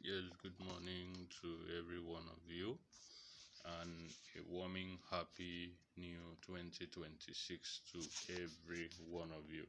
Yes, good morning to every one of you, and a warming happy new 2026 to every one of you.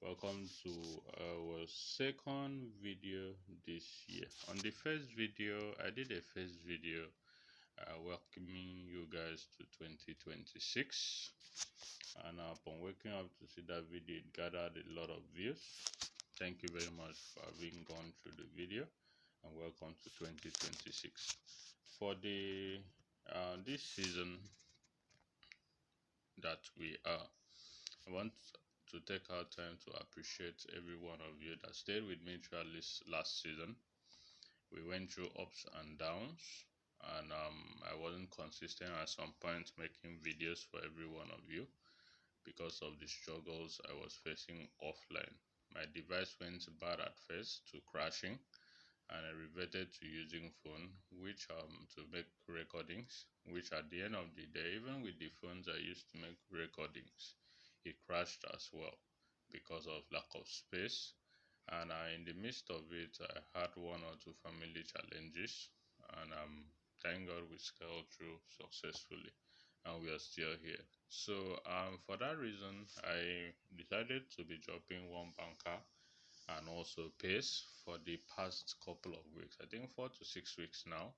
Welcome to our second video this year. On the first video, I did a first video welcoming you guys to 2026, and upon waking up to see that video, it gathered a lot of views. Thank you very much for having gone through the video, and welcome to 2026. For the this season that we are, I want to take our time to appreciate every one of you that stayed with me throughout this last season. We went through ups and downs, and I wasn't consistent at some point making videos for every one of you because of the struggles I was facing offline. My device went bad at first to crashing, and I reverted to using phone, which to make recordings, which at the end of the day, even with the phones I used to make recordings, it crashed as well because of lack of space. And in the midst of it, I had one or two family challenges, and thank God we scaled through successfully, and we are still here. So for that reason, I decided to be dropping one banker and also pace for the past couple of weeks. I think 4 to 6 weeks now,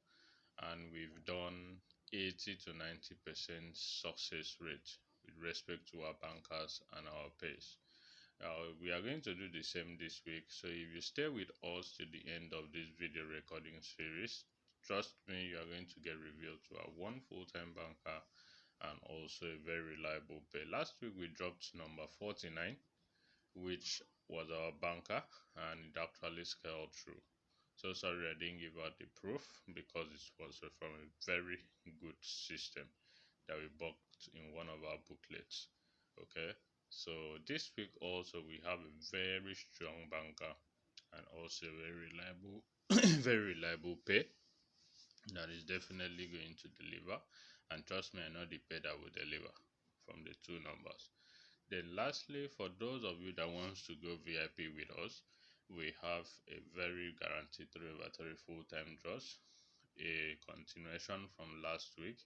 and we've done 80 to 90% success rate with respect to our bankers and our pace. We are going to do the same this week, so if you stay with us to the end of this video recording series, trust me, you are going to get revealed to our one full-time banker and also a very reliable pay. Last week we dropped number 49, which was our banker, and it actually scaled through. So sorry I didn't give out the proof because it was from a very good system that we booked in one of our booklets. Okay, so this week also we have a very strong banker and also a very reliable very reliable pay that is definitely going to deliver, and trust me, I know the pay that will deliver from the two numbers. Then lastly, for those of you that wants to go VIP with us, we have a very guaranteed 3/3 full-time draws, a continuation from last week,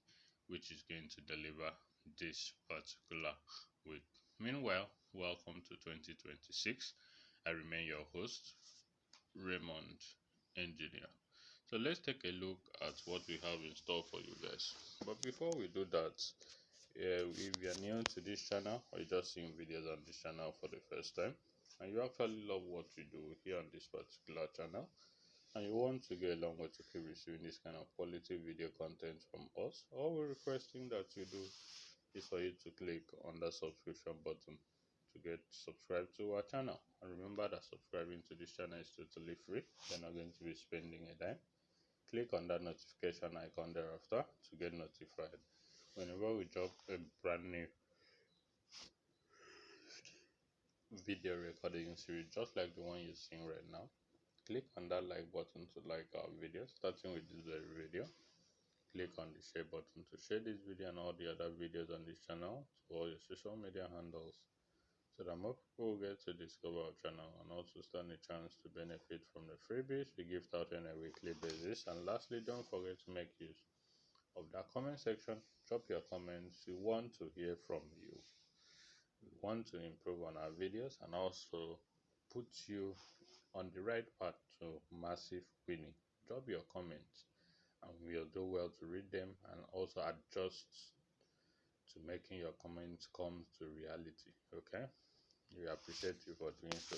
which is going to deliver this particular week. Meanwhile, welcome to 2026. I remain your host, Raymond Engineer. So let's take a look at what we have in store for you guys. But before we do that, if you're new to this channel or you're just seeing videos on this channel for the first time, and you actually love what we do here on this particular channel, and you want to get a long way to keep receiving this kind of quality video content from us, all we're requesting that you do is for you to click on that subscription button to get subscribed to our channel. And remember that subscribing to this channel is totally free. You're not going to be spending a dime. Click on that notification icon thereafter to get notified whenever we drop a brand new video recording series, just like the one you're seeing right now. Click on that like button to like our video, starting with this very video. Click on the share button to share this video and all the other videos on this channel to all your social media handles, so that more people will get to discover our channel and also stand a chance to benefit from the freebies we give out on a weekly basis. And lastly, don't forget to make use of that comment section. Drop your comments. We want to hear from you. We want to improve on our videos and also put you on the right path to massive winning. Drop your comments and we'll do well to read them and also adjust to making your comments come to reality. Okay, we appreciate you for doing so.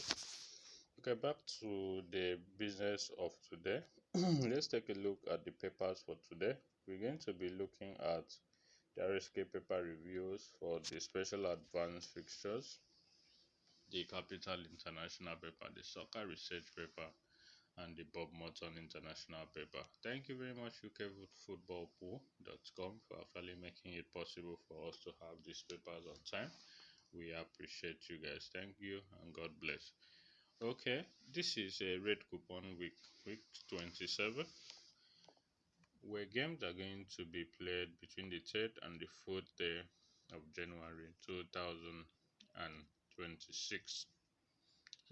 Okay, back to the business of today. Let's take a look at the papers for today. We're going to be looking at the RSK paper reviews for the special advanced fixtures, the Capital International paper, the Soccer Research paper, and the Bob Morton International paper. Thank you very much, ukfootballpool.com, for actually making it possible for us to have these papers on time. We appreciate you guys. Thank you and God bless. Okay, this is a red coupon week 27, where games are going to be played between the 3rd and the 4th day of January 2026.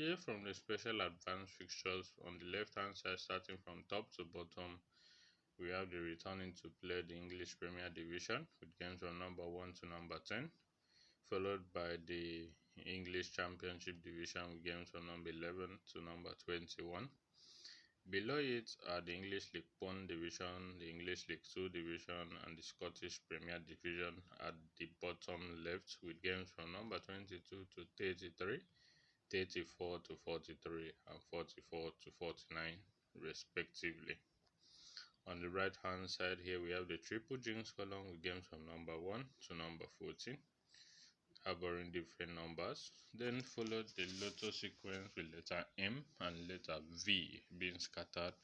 Here from the special advanced fixtures on the left hand side, starting from top to bottom, we have the returning to play the English Premier Division with games from number 1 to number 10, followed by the English Championship Division with games from number 11 to number 21. Below it are the English League 1 Division, the English League 2 Division, and the Scottish Premier Division at the bottom left with games from number 22 to 33, 34 to 43, and 44 to 49 respectively. On the right hand side here we have the triple jinx column with games from number 1 to number 14, harboring different numbers. Then followed the lotto sequence with letter M and letter V being scattered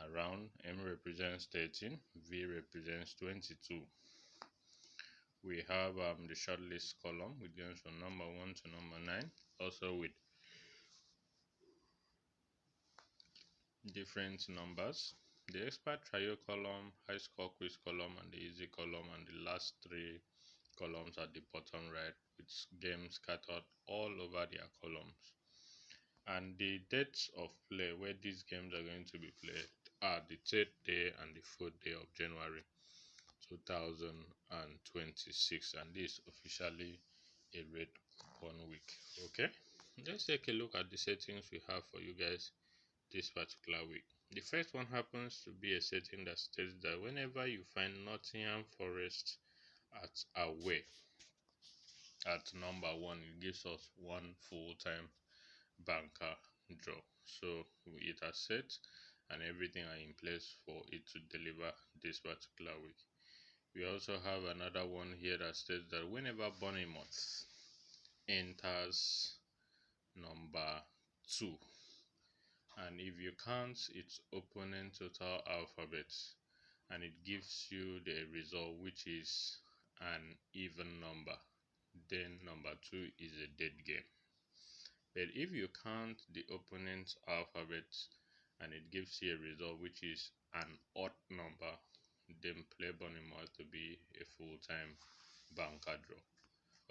around. M represents 13, V represents 22. We have the shortlist column with games from number 1 to number 9, also with different numbers. The expert trio column, high score quiz column, and the easy column, and the last three columns at the bottom right with games scattered all over their columns. And the dates of play where these games are going to be played are the 3rd day and the 4th day of January 2026, and this is officially a red 1 week. Okay, let's take a look at the settings we have for you guys this particular week. The first one happens to be a setting that states that whenever you find Nottingham Forest at away at number 1, it gives us 1 full-time banker draw. So it has set and everything are in place for it to deliver this particular week. We also have another one here that states that whenever Bournemouth enters number 2, and if you count its opponent total alphabet and it gives you the result which is an even number, then number 2 is a dead game. But if you count the opponent's alphabet and it gives you a result which is an odd number, then play Bournemouth to be a full-time banker draw.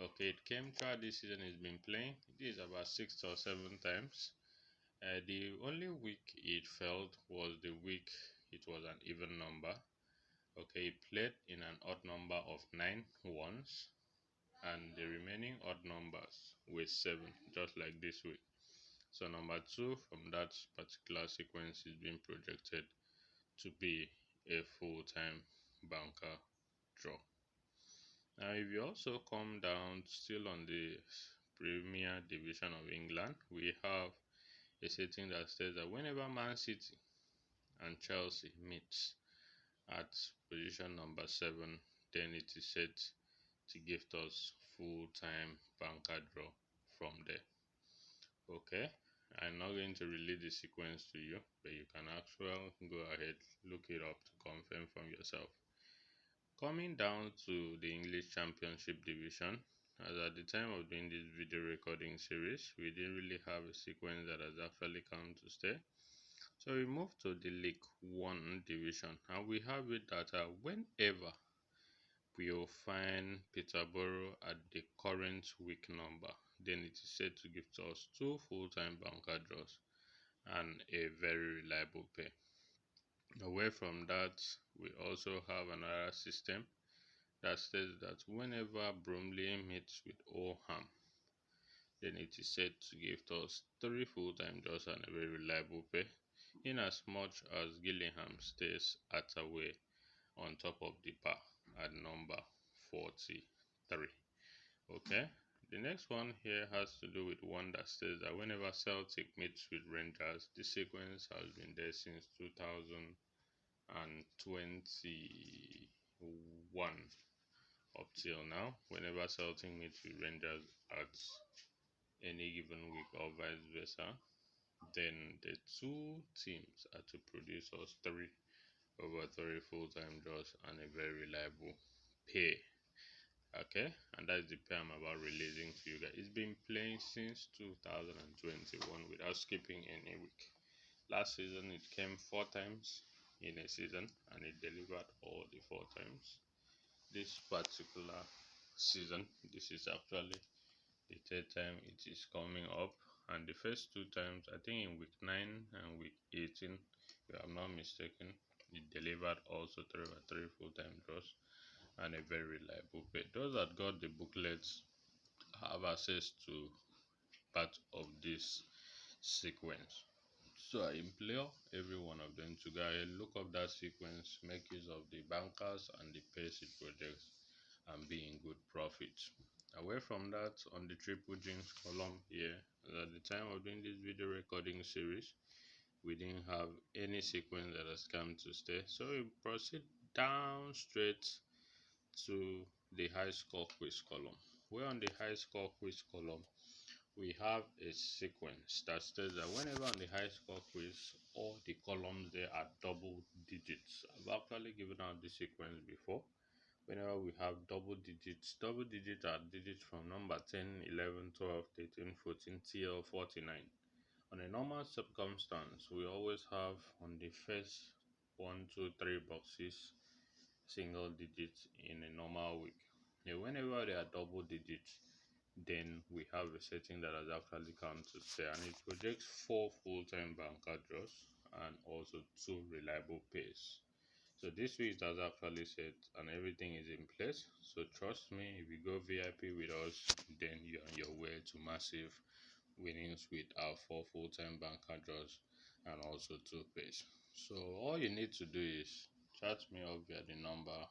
Okay, it came throughout this season. It's been playing. This is about 6 or 7 times. The only week it failed was the week it was an even number. Okay, it played in an odd number of 9 once, and the remaining odd numbers were 7, just like this week. So number 2 from that particular sequence is being projected to be a full-time banker draw. Now if you also come down still on the Premier Division of England, we have a setting that says that whenever Man City and Chelsea meet at position number 7, then it is set to give us full-time banker draw from there. Okay, I'm not going to relay the sequence to you, but you can actually go ahead, look it up to confirm from yourself. Coming down to the English Championship Division, as at the time of doing this video recording series, we didn't really have a sequence that has actually come to stay. So we move to the League 1 Division, and we have it that whenever we'll find Peterborough at the current week number, then it is said to give us 2 full-time banker draws and a very reliable pay. Away from that, we also have another system that says that whenever Bromley meets with Oldham, then it is said to give us 3 full-time draws and a very reliable pay, in as much as Gillingham stays at away on top of the bar at number 43. Okay, the next one here has to do with one that says that whenever Celtic meets with Rangers, the sequence has been there since 2021 up till now. Whenever Celtic meets with Rangers at any given week or vice versa, then the 2 teams are to produce us 3 over 3 full-time draws and a very reliable pay. Okay, and that's the pay I'm about releasing to you guys. It's been playing since 2021 without skipping any week. Last season it came 4 times in a season and it delivered all the 4 times. This particular season, this is actually the 3rd time it is coming up, and the first two times, I think in week 9 and week 18, if I'm not mistaken, it delivered also 3 full-time draws and a very reliable pay. Those that got the booklets have access to part of this sequence. So I implore every one of them to go ahead, look up that sequence, make use of the bankers and the pace it projects, and be in good profit. Away from that, on the triple jinx column here, at the time of doing this video recording series, we didn't have any sequence that has come to stay. So we proceed down straight to the high score quiz column. Where on the high score quiz column, we have a sequence that states that whenever on the high score quiz, all the columns there are double digits. I've actually given out this sequence before. Whenever we have double digits are digits from number 10, 11, 12, 13, 14 till 49. On a normal circumstance, we always have on the first 1, 2, 3 boxes single digits in a normal week. Yeah, whenever they are double digits, then we have a setting that has actually come to stay, and it projects 4 full-time banker draws and also 2 reliable pays. So this week it has actually set and everything is in place. So trust me, if you go VIP with us, then you're on your way to massive winnings with our 4 full-time banker draws and also 2 pays. So all you need to do is chat me up via the number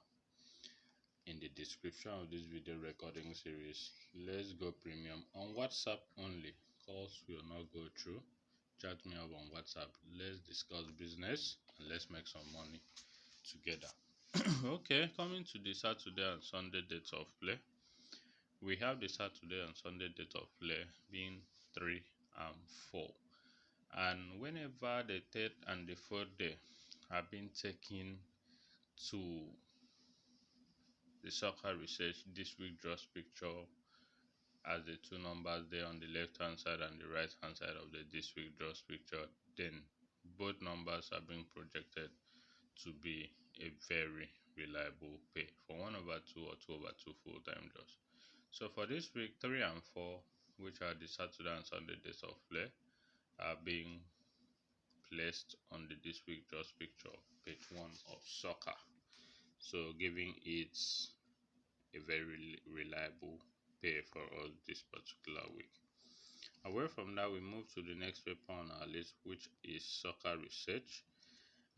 in the description of this video recording series. Let's go premium on WhatsApp only. Calls will not go through. Chat me up on WhatsApp. Let's discuss business and let's make some money together. Okay, coming to the Saturday and Sunday dates of play. We have the Saturday and Sunday date of play being 3 and 4. And whenever the third and the fourth day have been taken to the soccer research this week draws picture as the 2 numbers there on the left hand side and the right hand side of the this week draws picture, then both numbers are being projected to be a very reliable pay for 1/2 or 2/2 full-time draws. So for this week, 3 and 4, which are the Saturday and Sunday days of play, are being placed on the this week draws picture page 1 of soccer, so giving it a very reliable pay for us this particular week. Away from that, we move to the next paper on our list, which is soccer research.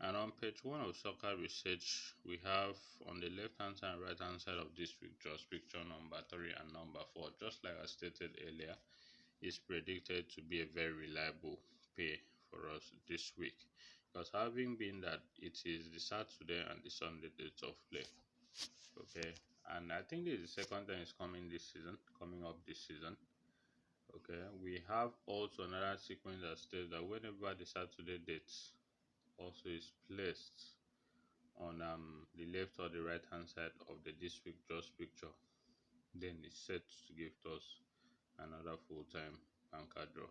And on page 1 of soccer research, we have on the left hand side and right hand side of this week just picture number 3 and number 4. Just like I stated earlier, is predicted to be a very reliable pay for us this week, because having been that it is the Saturday and the Sunday dates of play. Okay, and I think this is the second time it's coming up this season. Okay, we have also another sequence that states that whenever the Saturday date also is placed on the left or the right hand side of the this week just picture, then it's set to give us another full-time banker draw.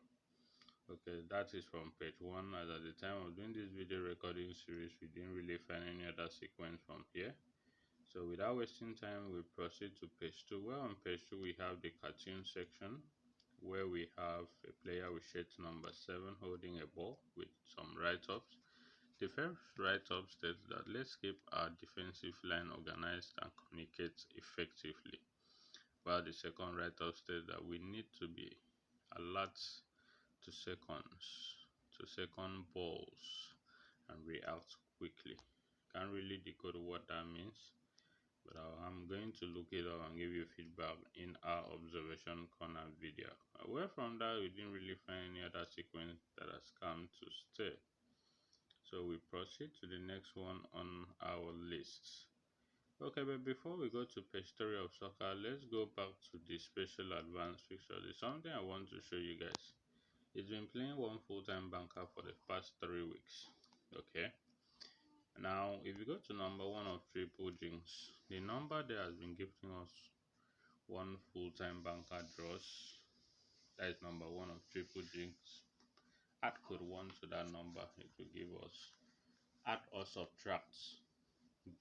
Okay, that is from page 1. As at the time of doing this video recording series, we didn't really find any other sequence from here. So without wasting time, we proceed to page 2. Where on page 2 we have the cartoon section, where we have a player with shirt number 7 holding a ball with some write-ups. The first write-up states that let's keep our defensive line organized and communicate effectively, while the second write-up states that we need to be alert to second balls and react quickly. Can't really decode what that means, but I'm going to look it up and give you feedback in our observation corner video. Away from that, we didn't really find any other sequence that has come to stay. So we proceed to the next one on our list. Okay, but before we go to page 3 of soccer, let's go back to the special advanced fixture. There's something I want to show you guys. It's been playing one full-time banker for the past 3 weeks. Okay, now if you go to number 1 of triple jinx, the number there has been giving us 1 full-time banker draws. That is number 1 of triple jinx. Add code 1 to that number, it will give us add or subtract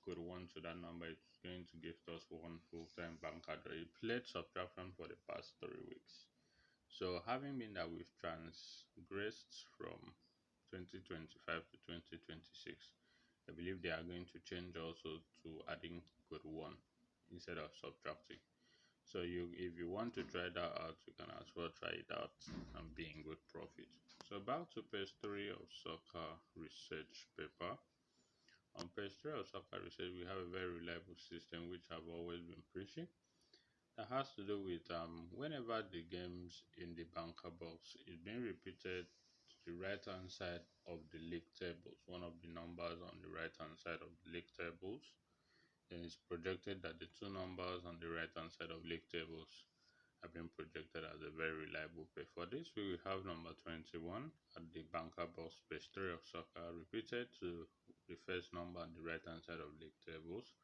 code 1 to that number. It's going to give us 1 full-time banker draw. It played subtraction for the past 3 weeks. So having been that we've transgressed from 2025 to 2026, I believe they are going to change also to adding code 1 instead of subtracting. So if you want to try that out, you can as well try it out and be in good profit. So back to page 3 of soccer research paper. On page 3 of soccer research, we have a very reliable system which I've always been preaching. That has to do with whenever the games in the banker box is being repeated to the right hand side of the league tables, one of the numbers on the right hand side of the league tables, then it's projected that the two numbers on the right hand side of league tables have been projected as a very reliable pair. For this, we will have number 21 at the banker box, page 3 of soccer, repeated to the first number on the right hand side of league tables,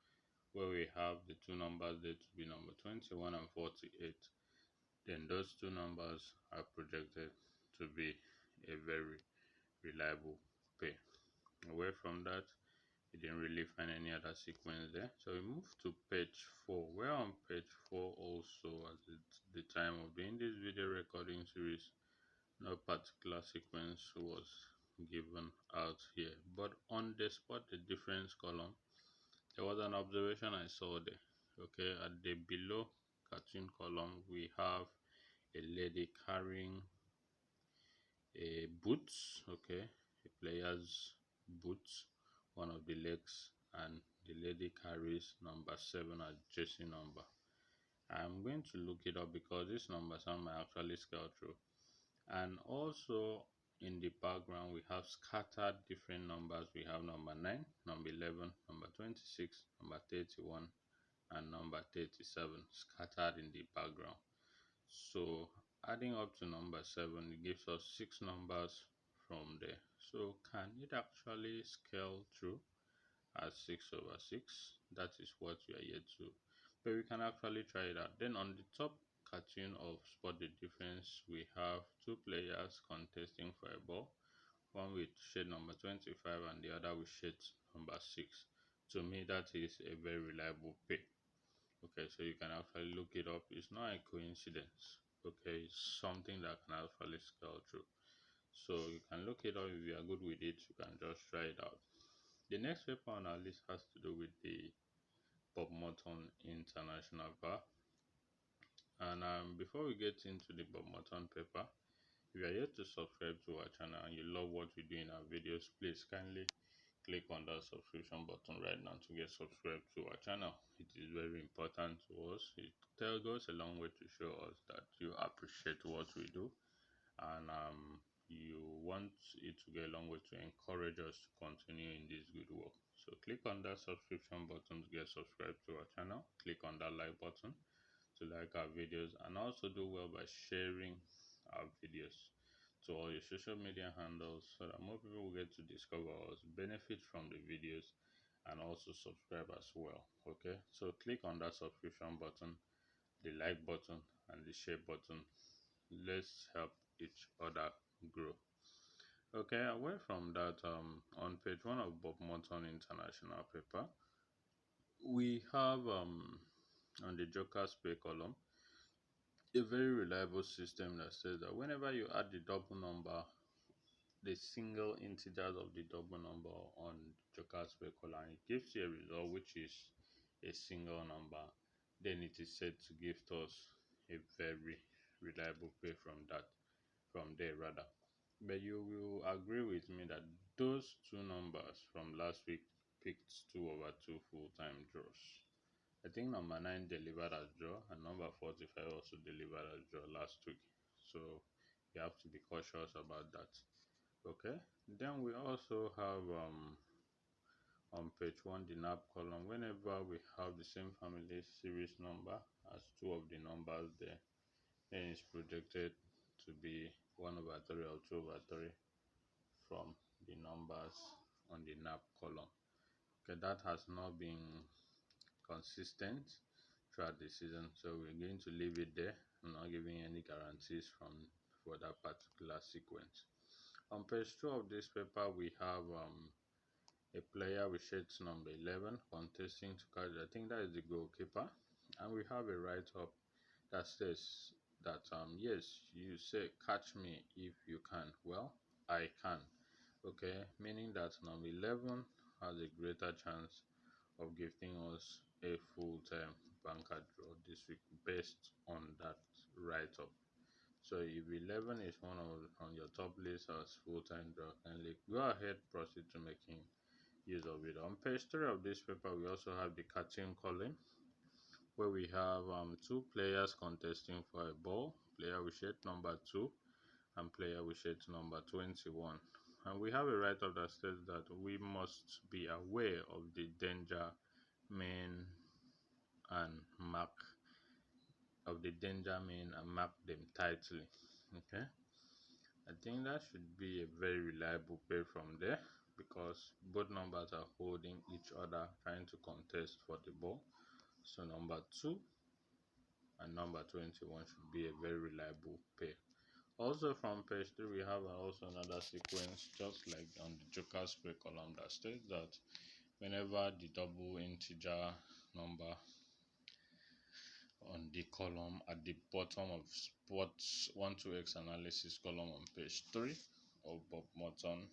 where we have the two numbers there to be number 21 and 48. Then those two numbers are projected to be a very reliable pair. Away from that, we didn't really find any other sequence there. So we move to page 4. Where on page 4 also, at the time of doing this video recording series, no particular sequence was given out here. But on the spot the difference column, there was an observation I saw there. Okay, at the below cartoon column, we have a lady carrying a boots, okay, a player's boots, one of the legs, and the lady carries number 7 as jersey number. I'm going to look it up because this number some might actually scale through. And also in the background we have scattered different numbers. We have number 9, number 11, number 26, number 31, and number 37 scattered in the background. So adding up to number 7, it gives us 6 numbers from there. So can it actually scale through as 6/6? That is what we are here to, but we can actually try it out. Then on the top cartoon of spot the difference, we have two players contesting for a ball, one with shade number 25 and the other with shade number 6. To me, that is a very reliable pair. Okay, so you can actually look it up. It's not a coincidence. Okay, it's something that can actually scale through. So you can look it up. If you are good with it, you can just try it out. The next paper on our list has to do with the Bob Morton International Bar. And before we get into the Bob Morton paper, if you are yet to subscribe to our channel and you love what we do in our videos, please kindly click on that subscription button right now to get subscribed to our channel. It is very important to us. It goes a long way to show us that you appreciate what we do, and you want it to go a long way to encourage us to continue in this good work. So click on that subscription button to get subscribed to our channel. Click on that like button to like our videos, and also do well by sharing our videos to all your social media handles so that more people will get to discover us, benefit from the videos, and also subscribe as well. Okay, so click on that subscription button, the like button, and the share button. Let's help each other grow. Okay, away from that, on page 1 of Bob Morton International paper, we have on the Joker's pay column a very reliable system that says that whenever you add the double number, the single integers of the double number on Joker's pay column, it gives you a result which is a single number, then it is said to give us a very reliable pay from there rather. But you will agree with me that those two numbers from last week picked 2/2 full-time draws. I think number 9 delivered as draw and number 45 also delivered as draw last week. So you have to be cautious about that. Okay, then we also have on page 1 the NAP column. Whenever we have the same family series number as two of the numbers there, then it's projected to be 1/3 or 2/3 from the numbers on the NAP column. Okay, that has not been consistent throughout the season, so we're going to leave it there. I'm not giving any guarantees for that particular sequence. On page 2 of this paper, we have a player with shades number 11 contesting to catch, I think that is the goalkeeper, and we have a write-up that says that yes, you say catch me if you can. Well, I can. Okay, meaning that number 11 has a greater chance of gifting us a full-time banker draw this week based on that write-up. So if 11 is one of on your top list as full-time draw, kindly go ahead, proceed to making use of it. On page 3 of this paper, we also have the cartoon column where we have two players contesting for a ball, player with shirt number 2 and player with shirt number 21. And we have a write-up that says that we must be aware of the danger mean and mark them tightly. Okay, I think that should be a very reliable play from there because both numbers are holding each other trying to contest for the ball. So number 2 and number 21 should be a very reliable pair. Also from page 3 we have also another sequence just like on the Joker's play column that states that whenever the double integer number on the column at the bottom of sports 12x analysis column on page 3 of Bob Morton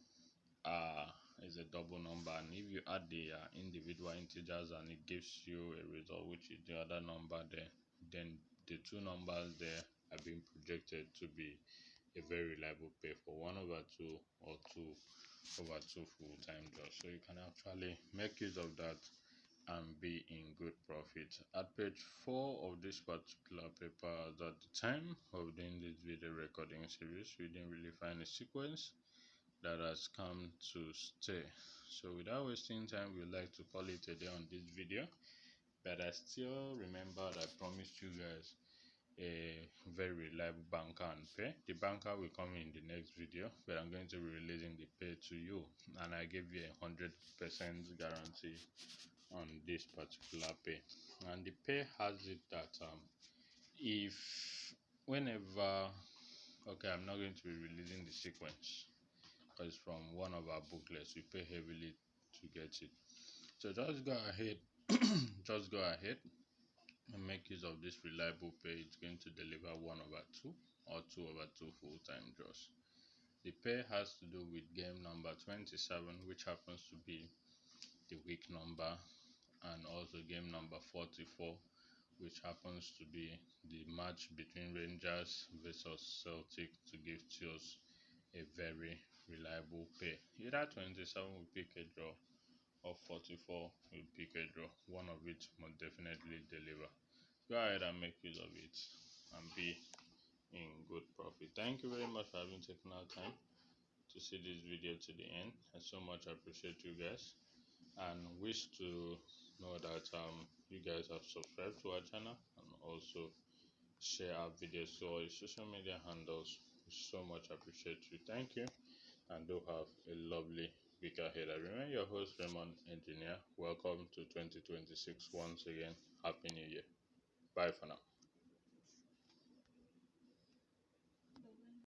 is a double number, and if you add the individual integers and it gives you a result which is the other number there, then the two numbers there are being projected to be a very reliable pair for 1/2 or 2/2 full-time jobs. So you can actually make use of that and be in good profit. At page 4 of this particular paper, at the time of doing this video recording series, we didn't really find a sequence that has come to stay. So without wasting time, we'd like to call it a day on this video. But I still remember that I promised you guys a very reliable banker and pair. The banker will come in the next video, but I'm going to be releasing the pair to you, and I give you 100% guarantee on this particular pair. And the pair has it that if whenever okay, I'm not going to be releasing the sequence because from one of our booklets we pay heavily to get it. So just go ahead just go ahead and make use of this reliable pair. It's going to deliver 1/2 or 2/2 full-time draws. The pair has to do with game number 27, which happens to be the week number, and also game number 44, which happens to be the match between Rangers versus Celtic, to give to us a very reliable pair. Either 27 will pick a draw or 44 will pick a draw. One of it must definitely deliver. Go ahead and make use of it and be in good profit. Thank you very much for having taken our time to see this video to the end. I so much appreciate you guys and wish to know that you guys have subscribed to our channel and also share our videos to all your social media handles. We so much appreciate you. Thank you, and do have a lovely week ahead. I remain your host, Raymond Engineer. Welcome to 2026 once again. Happy New Year. Bye for now.